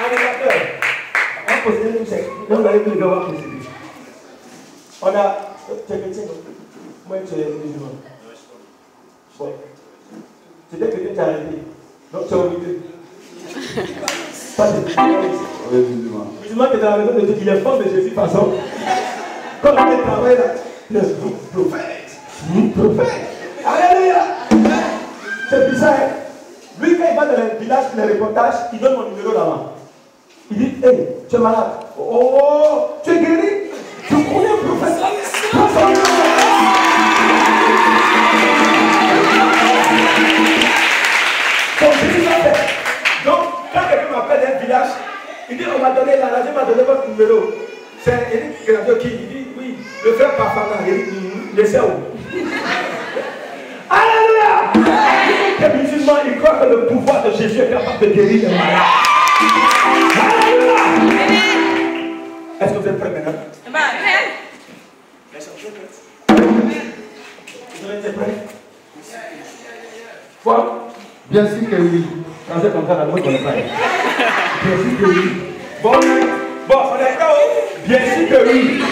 animateur. On possédait tout ça. Donc vous allez plus le voir posséder. On a. Tu es chrétien, non? Moi, tu es musulman. Bon. C'était que tu as arrêté. Donc tu es obligé. Pas de musulman. Musulman qui est dans la maison de Dieu, il est fort de Jésus, de toute façon. Comme on est travaillé là, le prophète. Alléluia. C'est bizarre. Hein? Lui, quand il va dans les villages, les reportages, il donne mon numéro là-bas. Il dit, hey, tu es malade. Oh, tu es guéri. Tu connais un prophète. Prends son numéro. Donc, quand quelqu'un m'appelle d'un village, il dit, on m'a donné, la radio m'a donné votre numéro. C'est Eric Gradio qui dit, oui, le frère Pafana, Eric, le sait où? Alléluia! Les musulmans, ils croient que le pouvoir de Jésus est capable de guérir les malades. Alléluia! Est-ce que vous êtes prêts maintenant? Amen. Vous avez été prêts? Quoi? Bien sûr que oui. Quand c'est comme ça, la mouche, on n'est pas. Bien sûr que oui. Bon, on est d'accord? Bien sûr que oui.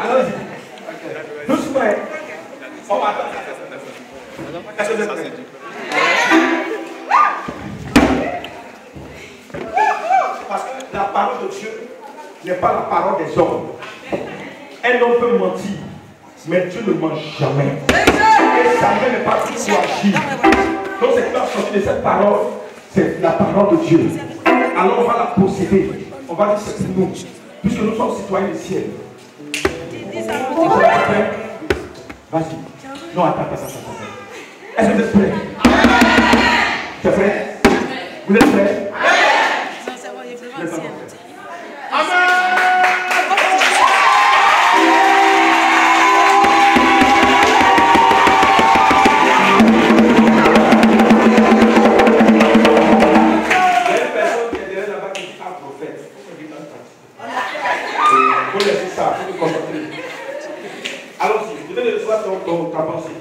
Allons-y. Doucement. On va attendre. Est-ce que vous êtes prêts? Parce que la parole de Dieu n'est pas la parole des hommes. Un homme peut mentir, mais Dieu ne ment jamais. Et jamais n'est pas tout pour agir. Donc c'est clair, sortir de cette parole, c'est la parole de Dieu. Alors on va la posséder. On va dire c'est pour nous. Puisque nous sommes citoyens du ciel. Vas-y. Non, attends. Est-ce que vous êtes prêts? Tu es prêt? Vous êtes prêts? Amen! Allons-y, vous devez le soir ta pensée.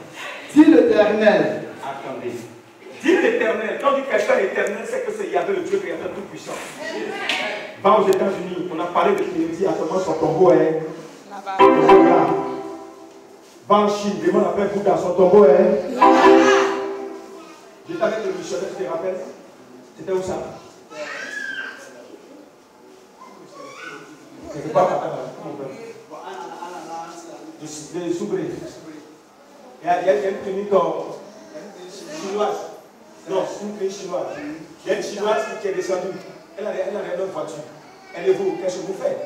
Dis l'Éternel. Attendez. Dis l'Éternel. Quand on dit quelqu'un éternel, c'est que c'est Yahvé, le Dieu créateur tout-puissant. Va aux États-Unis, on a parlé de Kennedy, actuellement son tombeau est là. Va en Chine, demande à Père Bouddha, son tombeau est là. J'étais avec le missionnaire, tu te rappelles? C'était où ça? C'était pas papa, mon père. De Soubré. Il y a une clinique chinoise. Non, c'est une clinique chinoise. Il y a une chinoise qui est descendue. Elle a une voiture. Elle est vous, qu'est-ce que vous faites?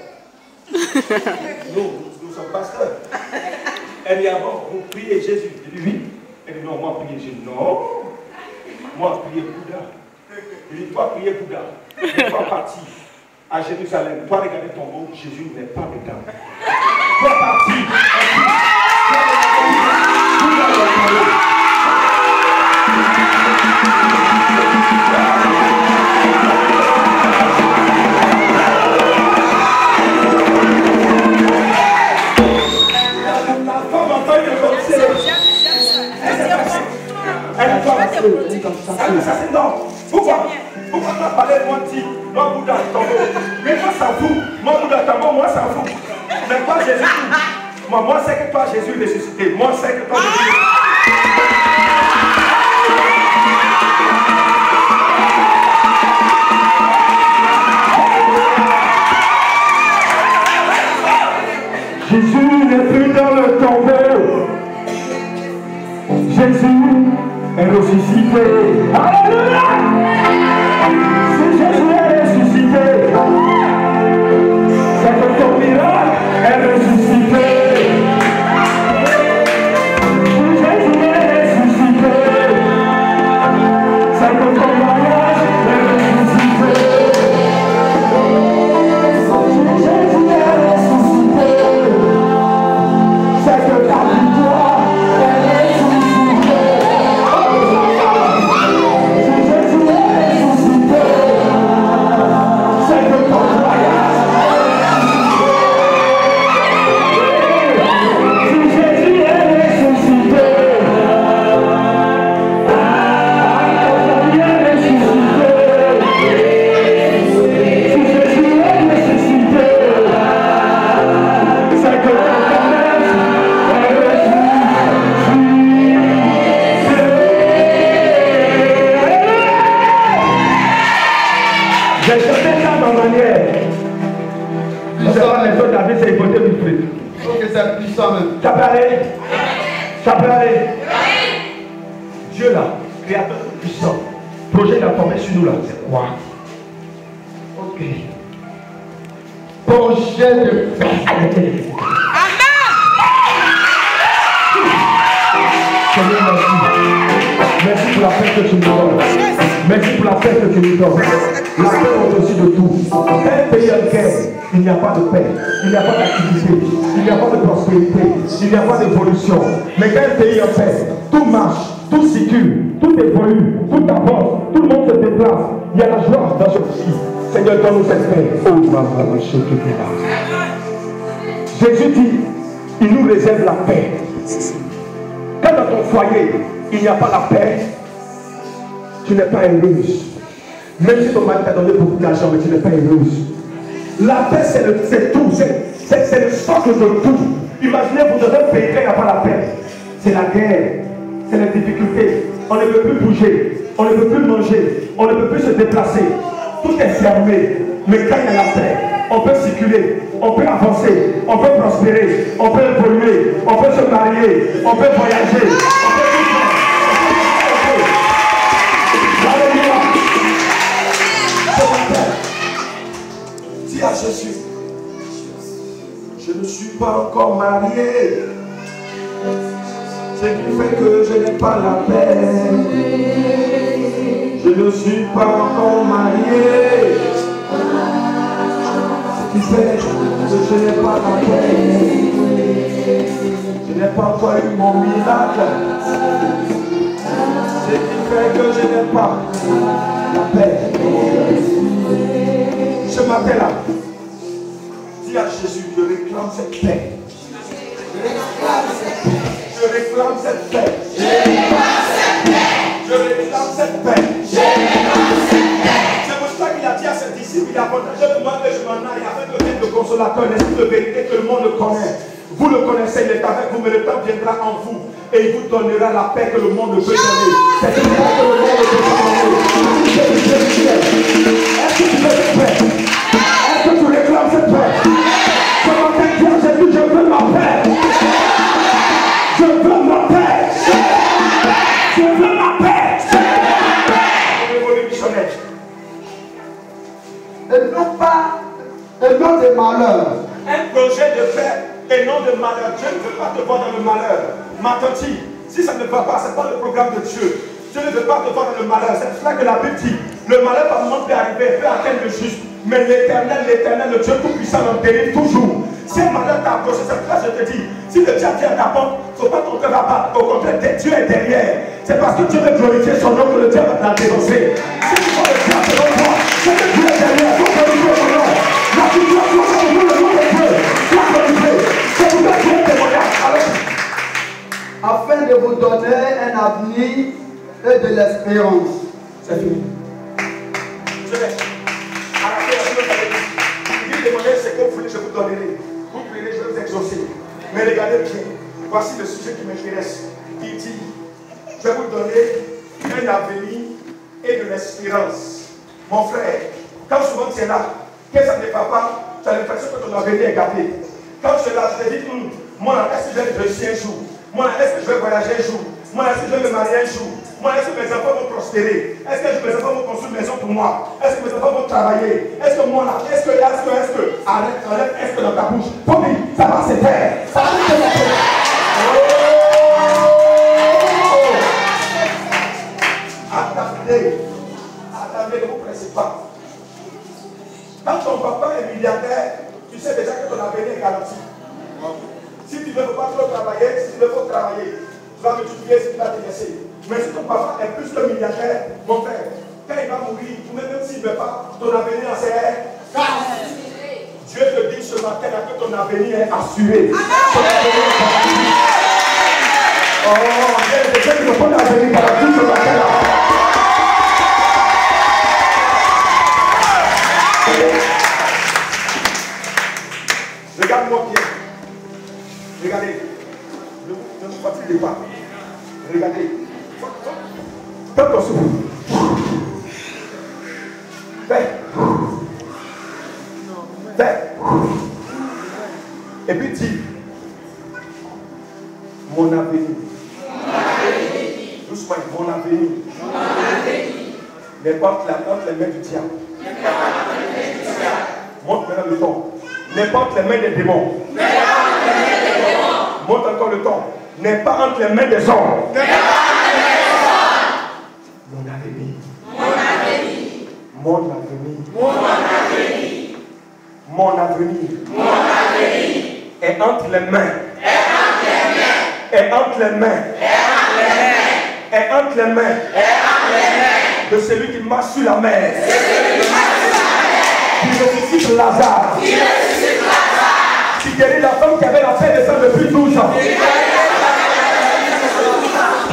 Nous sommes pasteurs. Elle dit, ah bon, vous priez Jésus. Il dit, oui. Elle dit, non, moi prier Jésus. Non. Moi prier Bouddha. Il dit, toi prier Bouddha. Mais toi partir à Jérusalem. Toi regarder ton mot, Jésus n'est pas dedans. Toi partir. Pourquoi on a parlé de moi, moi Bouddha, tombeau. Mais moi ça fout. Moi Bouddha, tombeau, moi ça fout. Mais toi Jésus, moi c'est que toi Jésus ressuscité. Moi c'est que toi Jésus. Jésus n'est plus dans le tombeau. Jésus est ressuscité. Alléluia! Si Jésus est ressuscité, c'est que ton miracle est ressuscité. Si Jésus J'ai chanté ça dans ma manière. C'est pas les autres David, c'est hypothèse du fruit. Ok, c'est puissant même. Ça peut aller? Ça peut aller? Dieu là, créateur puissant. Projet il a formé sur nous là, c'est quoi? Ok. Projet de paix. Amen. Seigneur, merci. Merci pour la paix que tu nous donnes. Merci pour la paix que tu nous donnes. La paix au-dessus de tout. Un pays en guerre, il n'y a pas de paix, il n'y a pas d'activité, il n'y a pas de prospérité, il n'y a pas d'évolution. Mais quand un pays en paix, tout marche, tout circule, tout évolue, tout avance, tout le monde se déplace. Il y a la joie dans ce pays. Seigneur, donne-nous cette paix. Oh, maman, Jésus dit, il nous réserve la paix. Quand dans ton foyer, il n'y a pas la paix, tu n'es pas heureuse. Même si ton mari t'a donné beaucoup d'argent, mais tu n'es pas heureuse. La paix, c'est tout. C'est le socle de tout. Imaginez-vous dans un pays quand il n'y a pas la paix. C'est la guerre. C'est les difficultés. On ne peut plus bouger. On ne peut plus manger. On ne peut plus se déplacer. Tout est fermé. Mais quand il y a la paix, on peut circuler. On peut avancer. On peut prospérer. On peut évoluer. On peut se marier. On peut voyager. On peut tout faire. Dis à Jésus, je ne suis pas encore marié, ce qui fait que je n'ai pas la paix. Je ne suis pas encore marié, ce qui fait que je n'ai pas la paix. Je n'ai pas encore eu mon miracle, ce qui fait que je n'ai pas la paix. Ce matin-là, dis à Jésus, je réclame cette paix. Je réclame cette paix. Je réclame cette paix. C'est pour ça qu'il a dit à ses disciples, il a avantagé de moi que je m'en aille afin de mettre le consolateur, l'esprit de vérité que le monde connaît. Vous le connaissez, il est avec vous, mais le temps viendra en vous. Et il vous donnera la paix que le monde ne peut donner. C'est une paix que le monde ne peut pas donner. Est-ce que tu veux cette paix? Est-ce que tu réclames cette paix? Ce matin, dis à Jésus, je veux ma paix. Je veux ma paix. Je veux ma paix. Révolutionnaire. Et non pas, et non des malheurs. Un projet de paix et non de malheur. Dieu ne veut pas te voir dans le malheur. Ma tante, si ça ne va pas, ce n'est pas le programme de Dieu. Dieu ne veut pas te voir dans le malheur. C'est cela que la Bible dit. Le malheur par moment peut arriver, peut atteindre le juste. Mais l'éternel, le Dieu tout-puissant l'en délivre toujours. Si un malheur t'a approché, c'est pour ça que je te dis, si le diable vient à ta porte, il ne faut pas ton cœur abattre. Au contraire, Dieu est derrière. C'est parce que Dieu veut glorifier son nom que le diable va te dénoncer. Si tu vois le diable devant toi, c'est que Dieu est derrière. Il faut glorifier son nom. La situation, c'est pour le nom de Dieu. La glorifier. C'est pour que Dieu est témoignage. Afin de vous donner un avenir et de l'espérance. C'est fini. Je vais. À la fin, je vais vous demander ce que vous voulez, je vous donnerai. Vous prierez, je vais vous exaucer. Mais regardez bien. Voici le sujet qui m'intéresse. Il dit, je vais vous donner un avenir et de l'espérance. Mon frère, quand souvent tu es là, que ça ne va pas, tu as l'impression que ton avenir est gâté. Quand tu es là, tu te dis, moi, est-ce que je vais réussir un jour? Moi, est-ce que je vais voyager un jour? Moi, est-ce que je vais me marier un jour? Moi, est-ce que mes enfants vont prospérer? Est-ce que mes enfants vont construire une maison pour moi? Est-ce que mes enfants vont travailler? Est-ce que moi, là, est-ce que, arrête, est-ce que dans ta bouche, Tommy, ça va se faire? Ça va se faire. Attendez, ne vous pressez pas. Quand ton papa est milliardaire, tu sais déjà que ton avenir est garanti. Si tu ne veux pas trop travailler, si tu veux pas travailler, tu vas multiplier ce qui va te laisser. Mais si ton papa est plus que milliardaire, mon frère, quand il va mourir, même s'il ne veut pas, ton avenir c'est Dieu te dit ce matin que ton avenir est assuré. Ton avenir est garanti. Oh, Dieu te dit que ton avenir est garanti ce matin-là. Regarde-moi bien. Regardez. Ne vous fatiguez pas. Regardez. Quand on souffle. Et puis dis, mon avenir. Doucement, mon avenir. N'est pas entre les mains du diable. Montre maintenant le temps. N'est pas entre les mains des démons. Montre encore le temps. N'est pas entre les mains des hommes. Mon avenir. Mon avenir. Mon avenir est entre les mains. Est entre les mains. Est entre les mains de celui qui marche sur la mer. Qui ressuscite Lazare. Qui guérit la femme qui avait la paix de sang depuis 12 ans.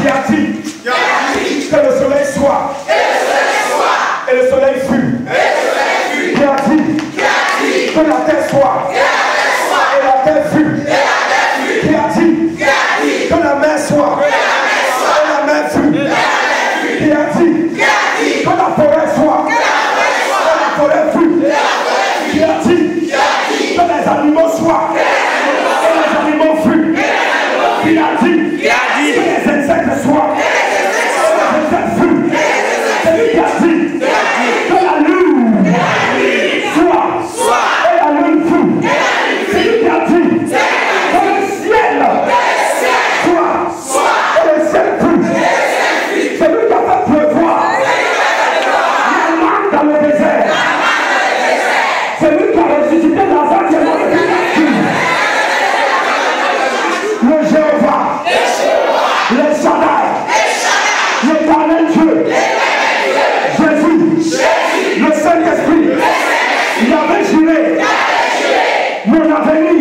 Qui a dit que le soleil soit. Et le soleil fut. Qui a dit que la terre soit. Et la terre fut. Qui a dit que la mer soit. Et la mer fut. Qui a dit que la forêt soit. Et la forêt fut. Qui a dit que les animaux soient. Et les animaux furent. Qui a dit que les insectes soient. Et les insectes furent. C'est lui qui a dit que la lune soit. Et la lune fut. C'est lui qui a dit que le ciel soit. Et le ciel fut. C'est lui qui a fait pleuvoir la manne dans le désert. C'est lui qui a ressuscité Lazare qui est mort depuis la tombe. Le Jéhovah, le Shaddai, l'Éternel Dieu, Jésus, le Saint-Esprit, il avait juré mon avenir.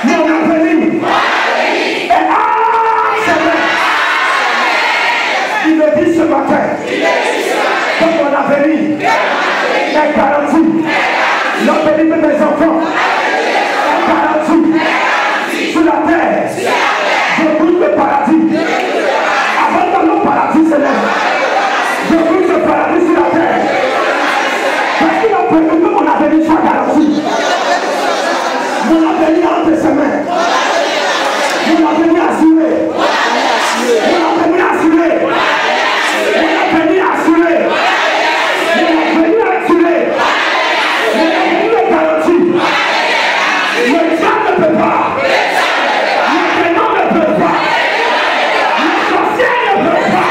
Mon avenir est il me dit ce matin que mon avenir est garanti. L'avenir de mes enfants est garanti. Sur la terre, je goûte le paradis. Avant que le paradis s'élève, je goûte le paradis sur la terre. Parce qu'il a prévu que mon avenir soit garanti. Mon avenir entre ses mains. Mon avenir assuré. Mon avenir assuré. Mon avenir assuré. Mon avenir assuré. Mon avenir est garanti. Le diable ne peut pas. Le démon ne peut pas. Le sorcier ne peut pas.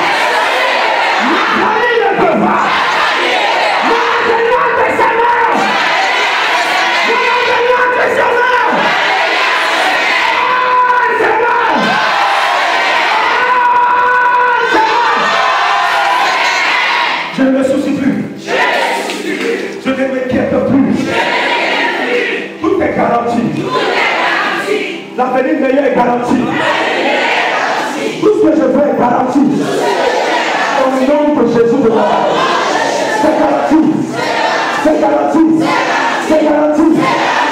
Le famille ne peut pas. Mon avenir entre ses mains. Mon avenir entre ses mains. Je ne me soucie plus. Je ne m'inquiète plus. Tout est garanti. L'avenir meilleur est garanti. Tout ce que je veux est garanti. Au nom de Jésus de Nazareth. C'est garanti. C'est garanti. C'est garanti.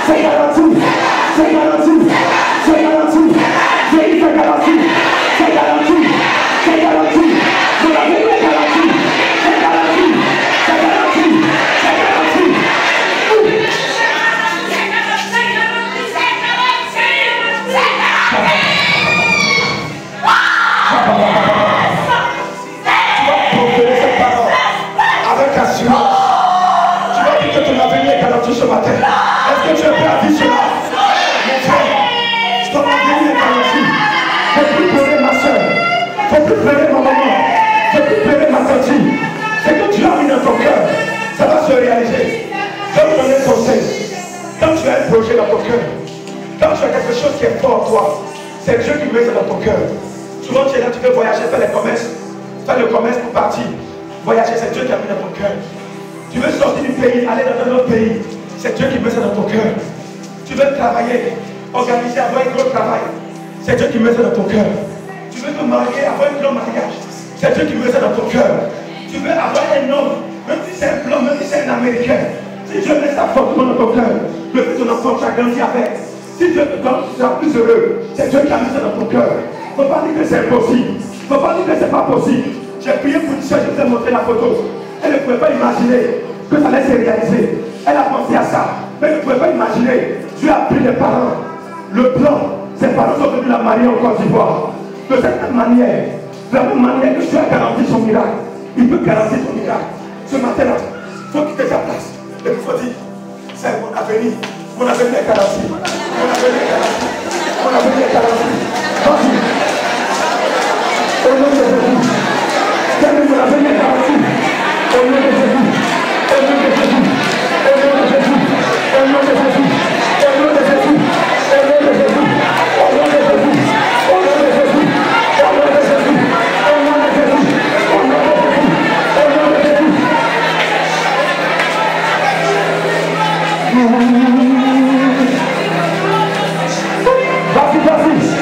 C'est garanti. C'est garanti. C'est garanti. J'ai dit c'est garanti. C'est garanti. C'est garanti. Mon avenir est garanti. C'est garanti. C'est garanti. C'est garanti. Tu vas proférer cette parole avec assurance. Tu vas dire que ton avenir est garanti ce matin. Est-ce que tu es prêt à dire cela? Mon frère, ton avenir est garanti. Ne faut plus pleurer ma soeur. Ne faut plus pleurer ma maman. Ne faut plus pleurer ma tante. C'est que tu as mis dans ton cœur. Ça va se réaliser. Je vais vous donner un conseil. Quand tu as un projet dans ton cœur, quand tu as quelque chose qui est fort en toi, c'est Dieu qui met ça dans ton cœur. Souvent tu es là, tu veux voyager, faire les commerces. Faire le commerce pour partir. Voyager, c'est Dieu qui a mis dans ton cœur. Tu veux sortir du pays, aller dans un autre pays. C'est Dieu qui met ça dans ton cœur. Tu veux travailler, organiser, avoir un gros travail. C'est Dieu qui met ça dans ton cœur. Tu veux te marier, avoir un grand mariage. C'est Dieu qui met ça dans ton cœur. Tu veux avoir un homme, même si c'est un blanc, même si c'est un américain. Si Dieu met ça fortement dans ton cœur, le fait que ton enfant tu as grandi avec. Si Dieu te donne, tu seras plus heureux. C'est Dieu qui a mis ça dans ton cœur. Il ne faut pas dire que c'est impossible. Il ne faut pas dire que c'est pas possible. J'ai prié pour une soeur, je vous ai montré la photo. Elle ne pouvait pas imaginer que ça allait se réaliser. Elle a pensé à ça. Mais elle ne pouvait pas imaginer. Dieu a pris les parents. Le plan, ses parents sont venus la marier en Côte d'Ivoire. De cette même manière, de la même manière que Dieu a garanti son miracle, il peut garantir ton miracle. Ce matin-là, il faut quitter ta place. Et il faut dire, c'est mon avenir. Mon avenir est garanti. Mon avenir est garanti. Mon avenir est garanti. Vas-y. Au nom de Jésus. C'est mon avenir est garanti. Au nom de Jésus. Au nom de Jésus. Au nom de Jésus. Au nom de Jésus. Au nom de Jésus. Au nom de Jésus. Au nom de Jésus. Au nom de Jésus. Au nom de Jésus. Au nom de Jésus. Au nom de Jésus. Au nom de Jésus. Vas-y, vas-y.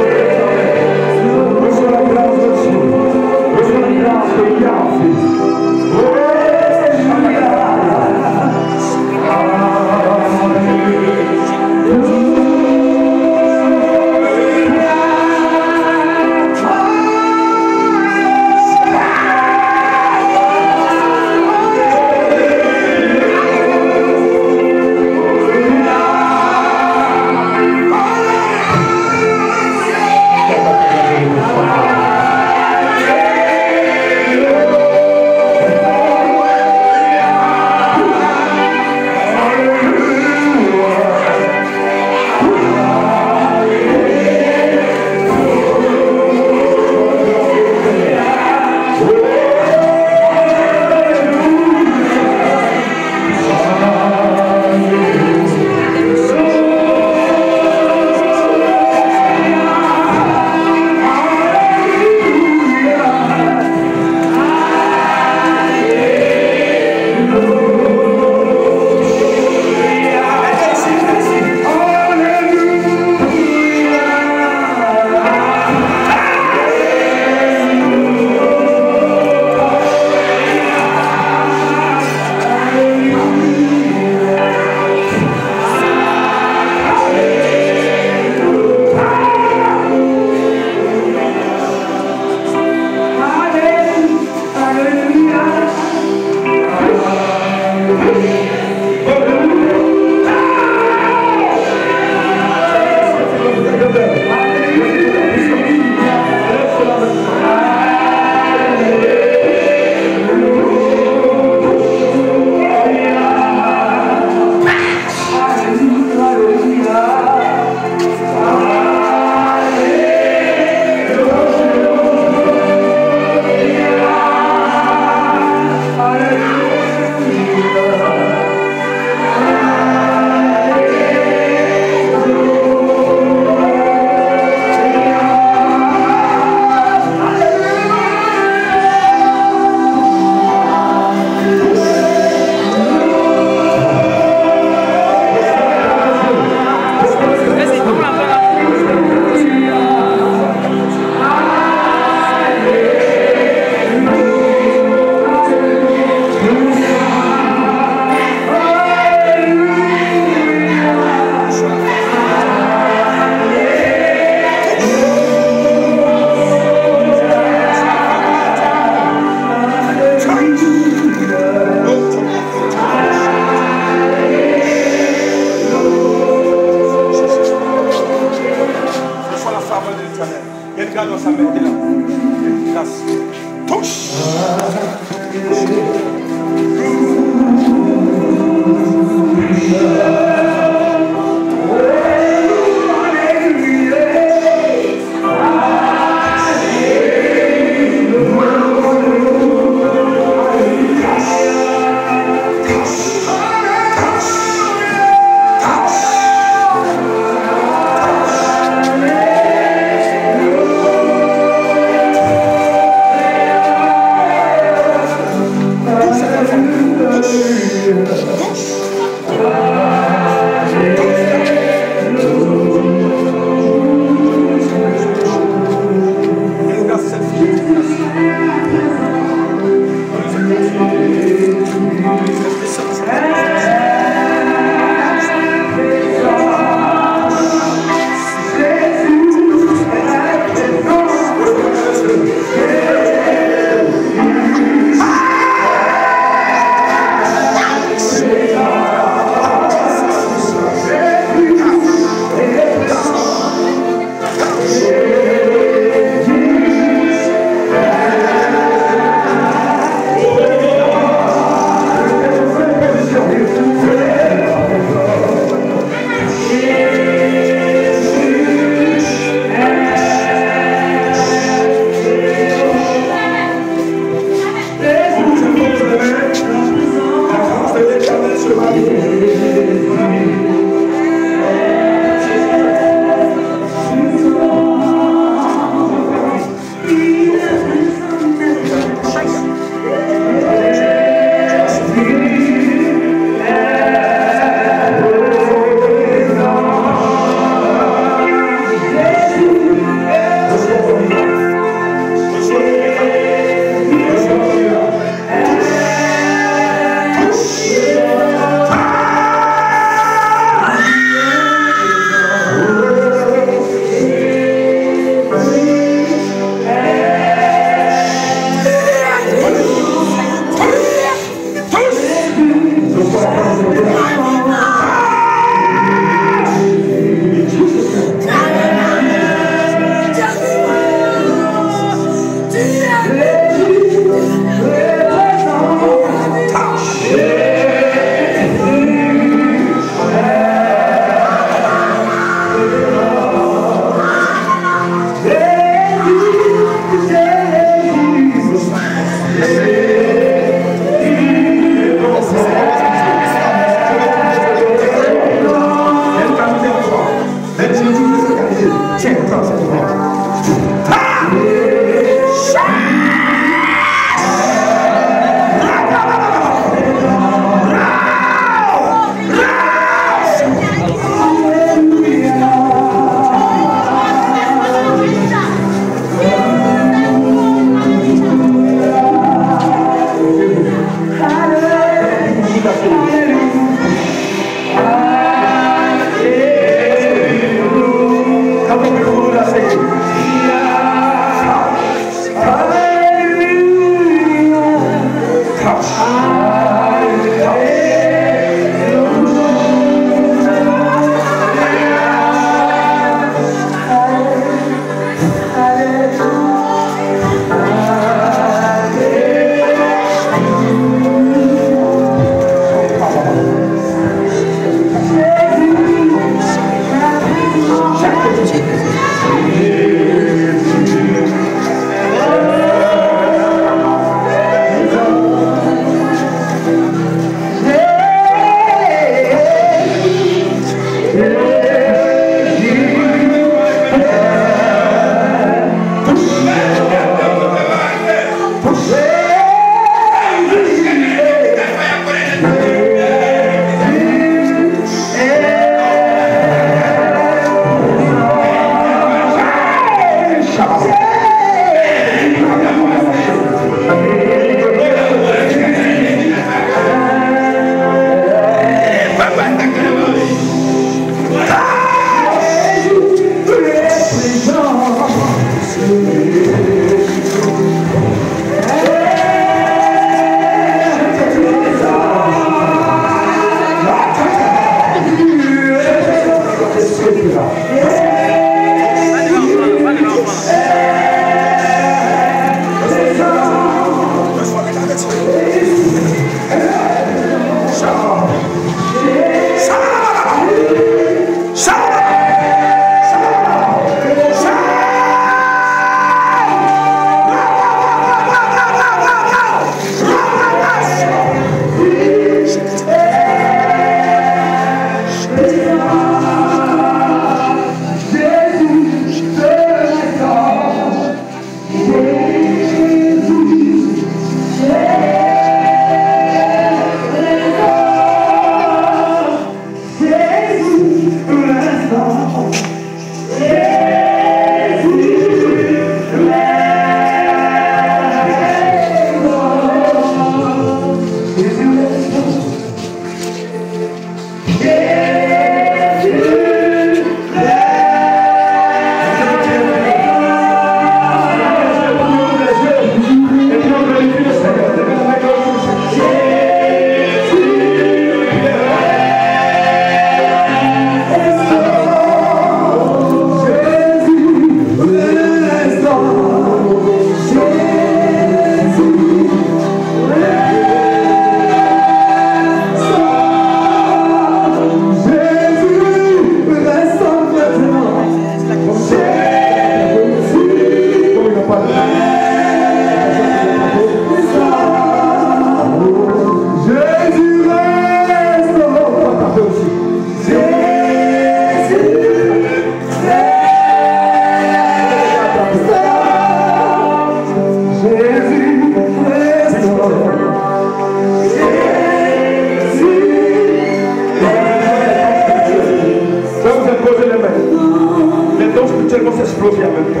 exploser en même temps.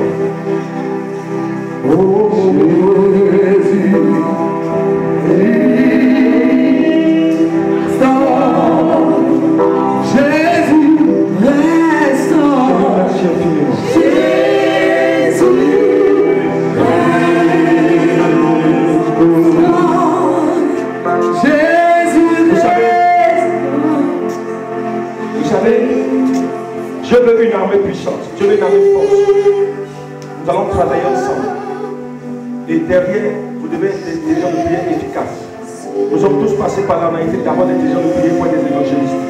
Oh Jésus, Merci infiniment. Vous savez, je veux une armée puissante, je veux une armée forte. Nous allons travailler ensemble. Et derrière, vous devez être des gens de prière efficaces. Nous sommes tous passés par là, on a été d'abord des gens de prière pour être des évangélistes.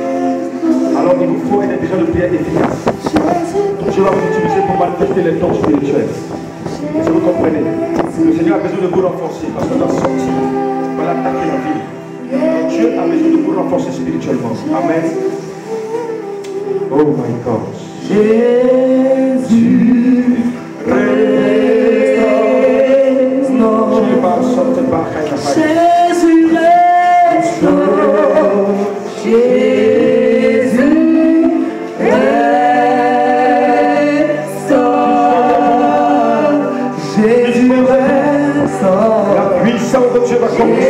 Alors il vous faut être des gens de prière efficaces. Donc je vais vous utiliser pour manifester les dons spirituels. Et si vous comprenez, le Seigneur a besoin de vous renforcer parce qu'on doit sortir, on va attaquer la ville. Donc Dieu a besoin de vous renforcer spirituellement. Amen. Oh my God. Jésus, Jésus restaure, Jésus restaure, Jésus restaure. La puissance de Dieu va commencer.